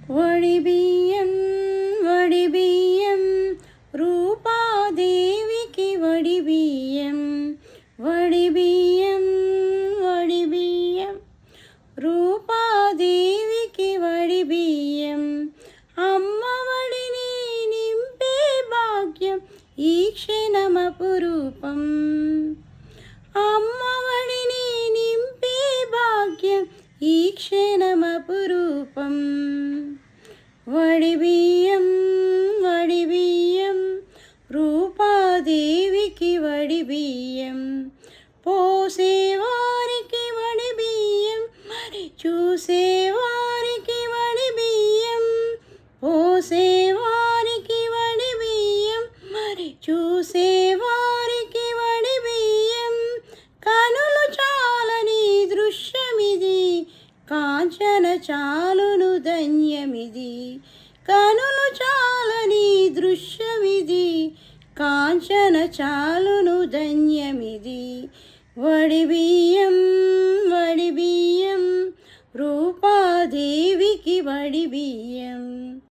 వడిబియ్యం వడిబియ్యం రూపాదేవికి వడిబియ్యం వడిబియ్యం వడిబియ్యం రూపాదేవికి వడిబియ్యం అమ్మఒడిని నింపే భాగ్యం ఈ క్షణమపురూపం అమ్మఒడిని నింపే భాగ్యం ఈ క్షణమపురూపం వడిబియ్యం వడిబియ్యం రూపాదేవికి వడిబియ్యం పోసేవారికి వడిబియ్యం మరి చూసేవారికి వడిబియ్యం పోసేవారికి వడిబియ్యం మరి చూసేవారికి వడిబియ్యం కనులు చాలని దృశ్యమిది కాంచన చాలును ధన్యమిది కనులు చాలని దృశ్యమిది కాంచన చాలును ధన్యమిది వడిబియ్యం వడిబియ్యం రూపాదేవికి వడిబియ్యం